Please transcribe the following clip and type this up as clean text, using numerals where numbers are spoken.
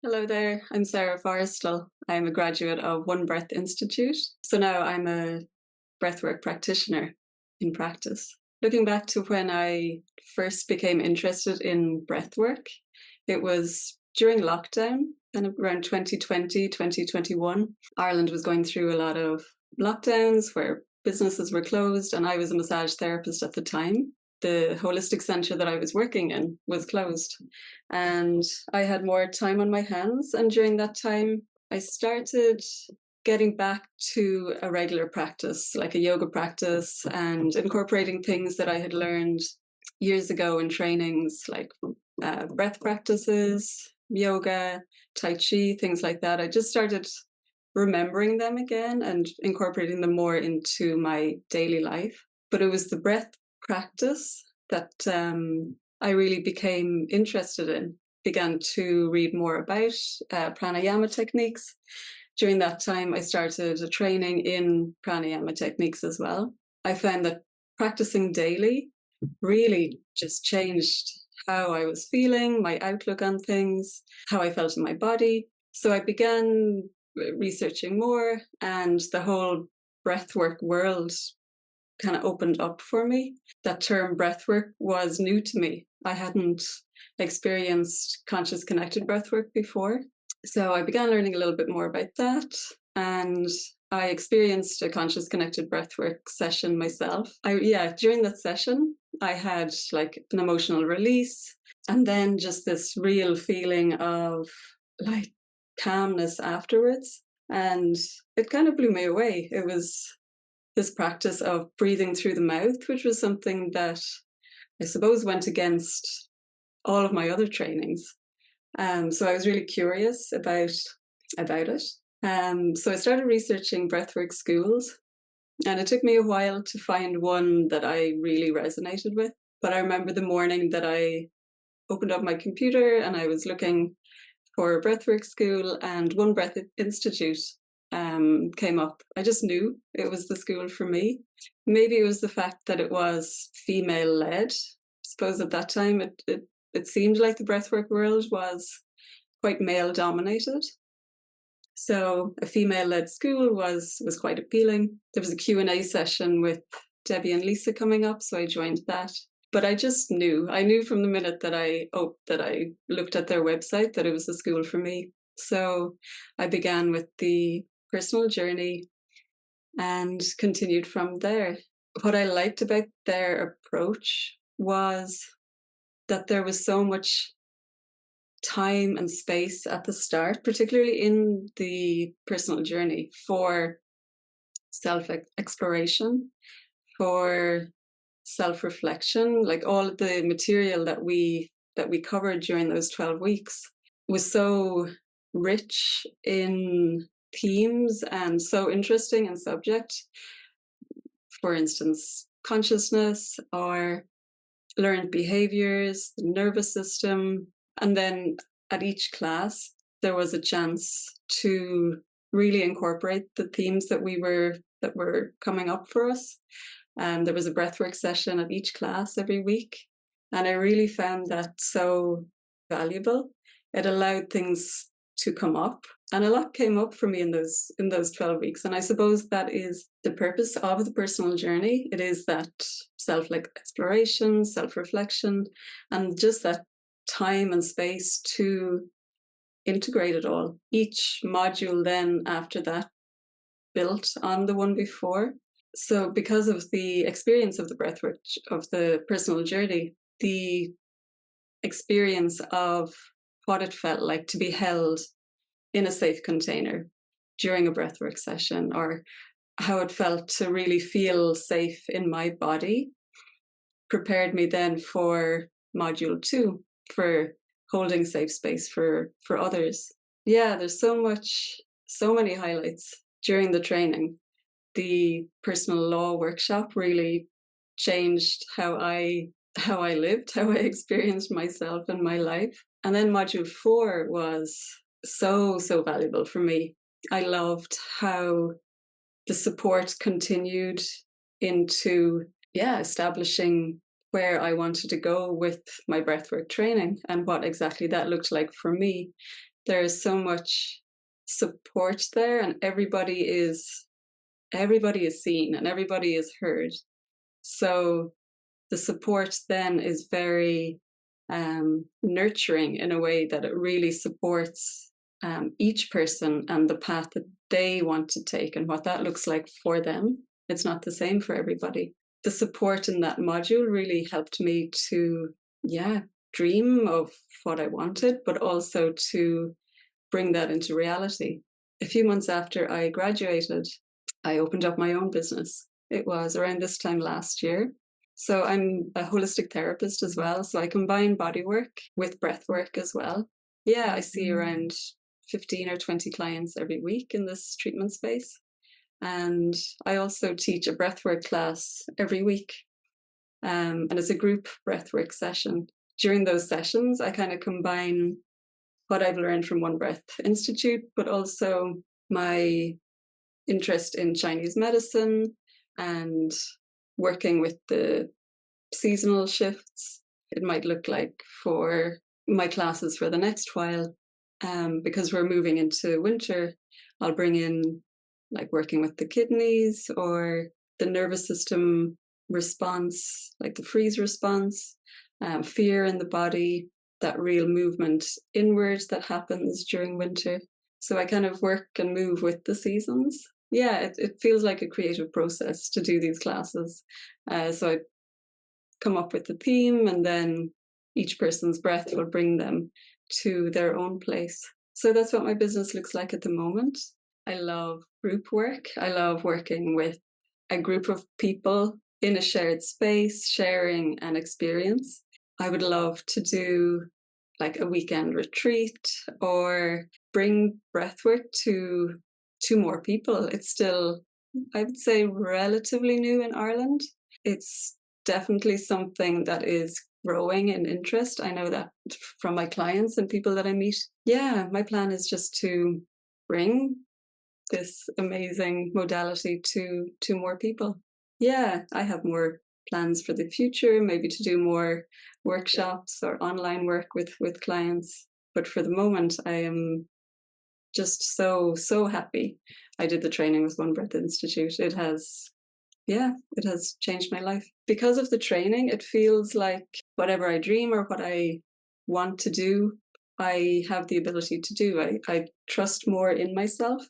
Hello there, I'm Sarah Forristal. I'm a graduate of One Breath Institute. So now I'm a breathwork practitioner in practice. Looking back to when I first became interested in breathwork, it was during lockdown, kind of around 2020, 2021. Ireland was going through a lot of lockdowns where businesses were closed, and I was a massage therapist at the time. The holistic centre that I was working in was closed, and I had more time on my hands. And during that time, I started getting back to a regular practice, like a yoga practice, and incorporating things that I had learned years ago in trainings, like breath practices, yoga, Tai Chi, things like that. I just started remembering them again and incorporating them more into my daily life. But it was the breath practice that I really became interested in, began to read more about pranayama techniques. During that time, I started a training in pranayama techniques as well. I found that practicing daily really just changed how I was feeling, my outlook on things, how I felt in my body. So I began researching more, and the whole breathwork world kind of opened up for me. That term breathwork was new to me. I hadn't experienced conscious connected breathwork before. So I began learning a little bit more about that, and I experienced a conscious connected breathwork session myself. During that session, I had like an emotional release, and then just this real feeling of like calmness afterwards. And it kind of blew me away. It was this practice of breathing through the mouth, which was something that I suppose went against all of my other trainings. So I was really curious about it. So I started researching breathwork schools, and it took me a while to find one that I really resonated with. But I remember the morning that I opened up my computer and I was looking for a breathwork school, and One Breath Institute came up. I just knew it was the school for me. Maybe it was the fact that it was female led. I suppose at that time it seemed like the breathwork world was quite male dominated. So a female led school was quite appealing. There was a Q&A session with Debbie and Lisa coming up, so I joined that. But I just knew. I knew from the minute that I looked at their website that it was the school for me. So I began with the personal journey and continued from there. What I liked about their approach was that there was so much time and space at the start, particularly in the personal journey, for self-exploration, for self-reflection. Like all of the material that we covered during those 12 weeks was so rich in themes and so interesting in subject. For instance, consciousness or learned behaviors, the nervous system. And then at each class, there was a chance to really incorporate the themes that were coming up for us. There was a breathwork session at each class every week, and I really found that so valuable. It allowed things to come up, and a lot came up for me in those 12 weeks. And I suppose that is the purpose of the personal journey. It is that self-exploration, self-reflection, and just that time and space to integrate it all. Each module then after that built on the one before. So because of the experience of the breathwork, of the personal journey, the experience of what it felt like to be held in a safe container during a breathwork session, or how it felt to really feel safe in my body, prepared me then for module 2, for holding safe space for others. Yeah, there's so many highlights during the training. The personal law workshop really changed how I lived, how I experienced myself and my life. And then module 4 was so valuable for me. I loved how the support continued into establishing where I wanted to go with my breathwork training and what exactly that looked like for me. There is so much support there, and everybody is seen and everybody is heard. So the support then is very nurturing in a way that it really supports each person and the path that they want to take and what that looks like for them. It's not the same for everybody. The support in that module really helped me to, dream of what I wanted, but also to bring that into reality. A few months after I graduated, I opened up my own business. It was around this time last year. So I'm a holistic therapist as well. So I combine bodywork with breathwork as well. Yeah, I see around 15 or 20 clients every week in this treatment space. And I also teach a breathwork class every week. And it's a group breathwork session. During those sessions, I kind of combine what I've learned from One Breath Institute, but also my interest in Chinese medicine and working with the seasonal shifts. It might look like for my classes for the next while, because we're moving into winter, I'll bring in like working with the kidneys or the nervous system response, like the freeze response, fear in the body, that real movement inward that happens during winter. So I kind of work and move with the seasons. Yeah, it feels like a creative process to do these classes. So I come up with the theme, and then each person's breath will bring them to their own place. So that's what my business looks like at the moment. I love group work. I love working with a group of people in a shared space, sharing an experience. I would love to do like a weekend retreat or bring breathwork to more people. It's still, I would say, relatively new in Ireland. It's definitely something that is growing in interest. I know that from my clients and people that I meet. Yeah, my plan is just to bring this amazing modality to more people. Yeah, I have more plans for the future, maybe to do more workshops or online work with clients. But for the moment, I am just so happy I did the training with One Breath Institute. It has changed my life. Because of the training, it feels like whatever I dream or what I want to do, I have the ability to do. I trust more in myself.